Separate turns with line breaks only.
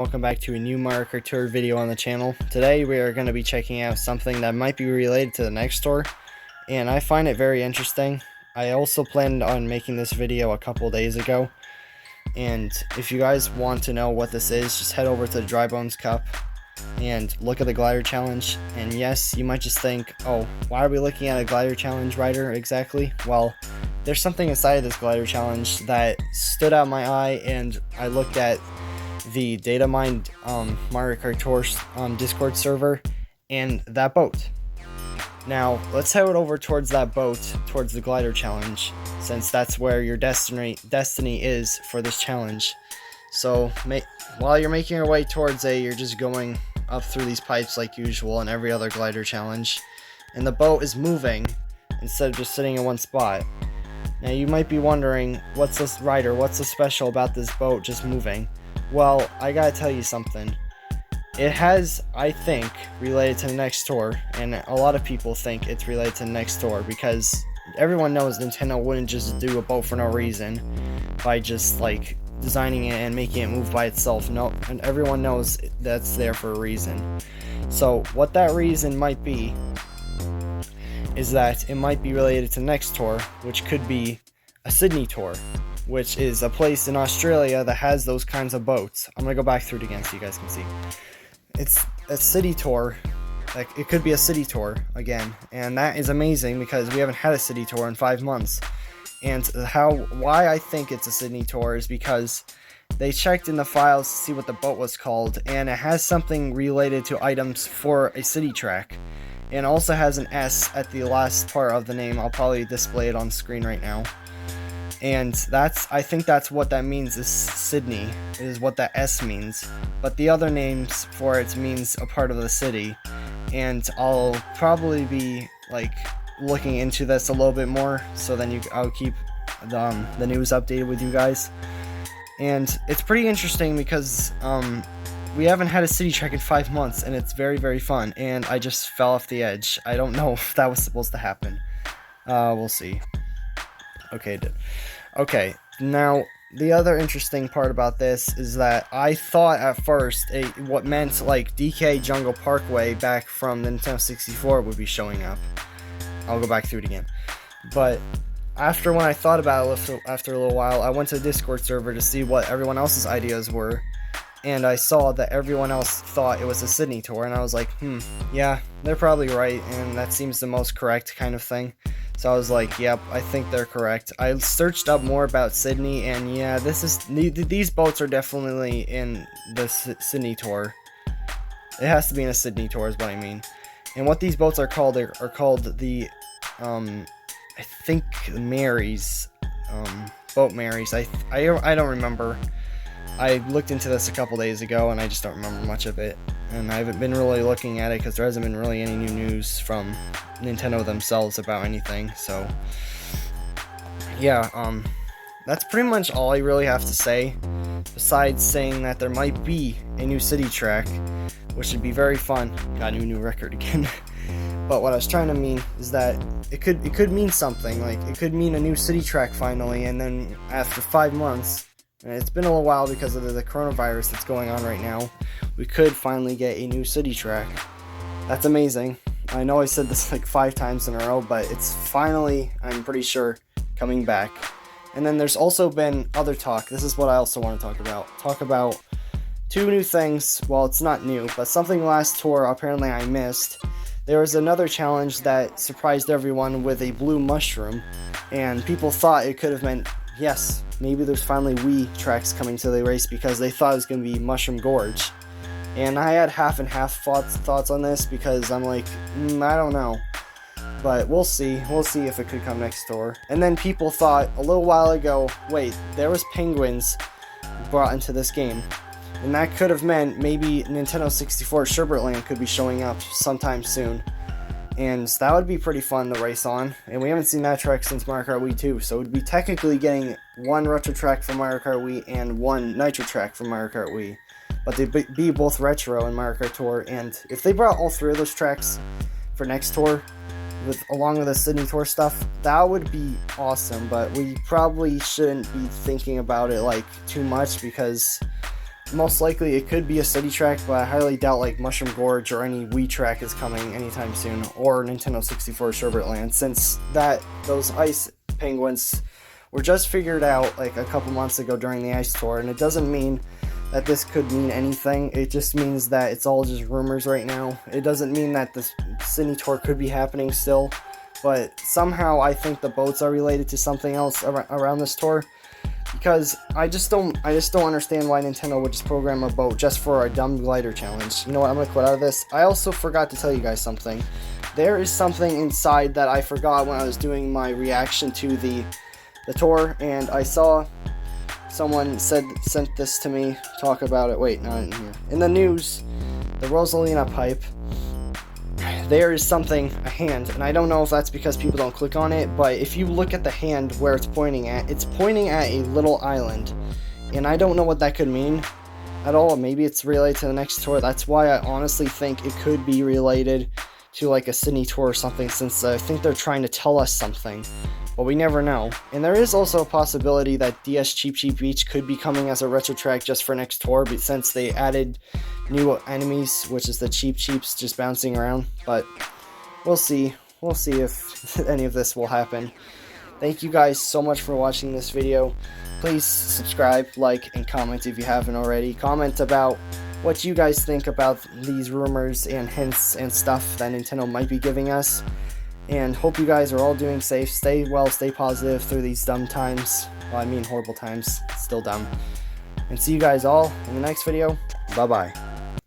Welcome back to a new Mario Kart Tour video on the channel. Today we are going to be checking out something that might be related to the next tour, and I find it very interesting. I also planned on making this video a couple days ago, and if you guys want to know what this is, just head over to the Dry Bones Cup and look at the glider challenge. And yes, you might just think, oh, why are we looking at a glider challenge rider exactly? Well, there's something inside of this glider challenge that stood out my eye, and I looked at the data mined Mario Kart Tour Discord server and that boat. Now let's head over towards that boat, towards the glider challenge, since that's where your destiny is for this challenge. So while you're making your way towards it, you're just going up through these pipes like usual in every other glider challenge, and the boat is moving instead of just sitting in one spot. Now you might be wondering, what's so special about this boat just moving? Well, I gotta tell you something. It has, I think, related to the next tour, and a lot of people think it's related to the next tour because everyone knows Nintendo wouldn't just do a boat for no reason by just like designing it and making it move by itself. No, and everyone knows that's there for a reason. So what that reason might be is that it might be related to the next tour, which could be a Sydney tour, which is a place in Australia that has those kinds of boats. I'm gonna go back through it again so you guys can see. It's a city tour. Like, it could be a city tour again, and that is amazing because we haven't had a city tour in 5 months. And why I think it's a Sydney tour is because they checked in the files to see what the boat was called, and it has something related to items for a city track, and also has an S at the last part of the name. I'll probably display it on screen right now. And I think that's what that means, is Sydney, is what that S means. But the other names for it means a part of the city. And I'll probably be like looking into this a little bit more, so then I'll keep the news updated with you guys. And it's pretty interesting because we haven't had a city track in 5 months, and it's very, very fun. And I just fell off the edge. I don't know if that was supposed to happen. We'll see. Okay, now the other interesting part about this is that I thought at first what meant like DK Jungle Parkway back from the Nintendo 64 would be showing up. I'll go back through it again. But when I thought about it after a little while, I went to the Discord server to see what everyone else's ideas were, and I saw that everyone else thought it was a Sydney tour, and I was like, yeah, they're probably right, and that seems the most correct kind of thing. So I was like, yep, I think they're correct. I searched up more about Sydney, and yeah, these boats are definitely in the Sydney tour. It has to be in a Sydney tour is what I mean. And what these boats are called the, I think Marys, Boat Marys. I don't remember. I looked into this a couple days ago, and I just don't remember much of it. And I haven't been really looking at it because there hasn't been really any new news from Nintendo themselves about anything. So yeah, that's pretty much all I really have to say, besides saying that there might be a new city track, which would be very fun. Got a new record again. But what I was trying to mean is that it could mean something. Like, it could mean a new city track finally, and then after 5 months, and it's been a little while because of the coronavirus that's going on right now, we could finally get a new city track. That's amazing. I know I said this like 5 times in a row, but it's finally, I'm pretty sure, coming back. And then there's also been other talk. This is what I also want to talk about. Talk about 2 new things. Well, it's not new, but something last tour apparently I missed. There was another challenge that surprised everyone with a blue mushroom, and people thought it could have meant, yes, maybe there's finally Wii tracks coming to the race because they thought it was going to be Mushroom Gorge. And I had half and half thoughts on this because I'm like, I don't know. But we'll see. We'll see if it could come next tour. And then people thought a little while ago, wait, there was penguins brought into this game. And that could have meant maybe Nintendo 64 Sherbert Land could be showing up sometime soon. And that would be pretty fun to race on. And we haven't seen that track since Mario Kart Wii 2. So we'd be technically getting 1 retro track from Mario Kart Wii and 1 nitro track from Mario Kart Wii. But they'd be both retro in Mario Kart Tour. And if they brought all 3 of those tracks for next tour, along with the Sydney Tour stuff, that would be awesome. But we probably shouldn't be thinking about it like too much because most likely it could be a city track, but I highly doubt like Mushroom Gorge or any Wii track is coming anytime soon, or Nintendo 64 Sherbet Land, since those ice penguins were just figured out like a couple months ago during the ice tour, and it doesn't mean that this could mean anything. It just means that it's all just rumors right now. It doesn't mean that the city tour could be happening still, but somehow I think the boats are related to something else around this tour. Because I just don't understand why Nintendo would just program a boat just for a dumb glider challenge. You know what, I'm gonna quit out of this. I also forgot to tell you guys something. There is something inside that I forgot when I was doing my reaction to the tour, and I saw someone sent this to me, talk about it. Wait, not in here. In the news, the Rosalina pipe, there is something, a hand, and I don't know if that's because people don't click on it, but if you look at the hand where it's pointing at a little island, and I don't know what that could mean at all. Maybe it's related to the next tour. That's why I honestly think it could be related to like a city tour or something, since I think they're trying to tell us something, but we never know. And there is also a possibility that DS Cheep Cheep Beach could be coming as a retro track just for next tour, but since they added new enemies, which is the Cheep Cheeps just bouncing around. But we'll see if any of this will happen. Thank you guys so much for watching this video. Please subscribe, like, and comment if you haven't already. Comment about what you guys think about these rumors and hints and stuff that Nintendo might be giving us. And hope you guys are all doing safe. Stay well, stay positive through these dumb times. Well, I mean horrible times. It's still dumb. And see you guys all in the next video. Bye-bye.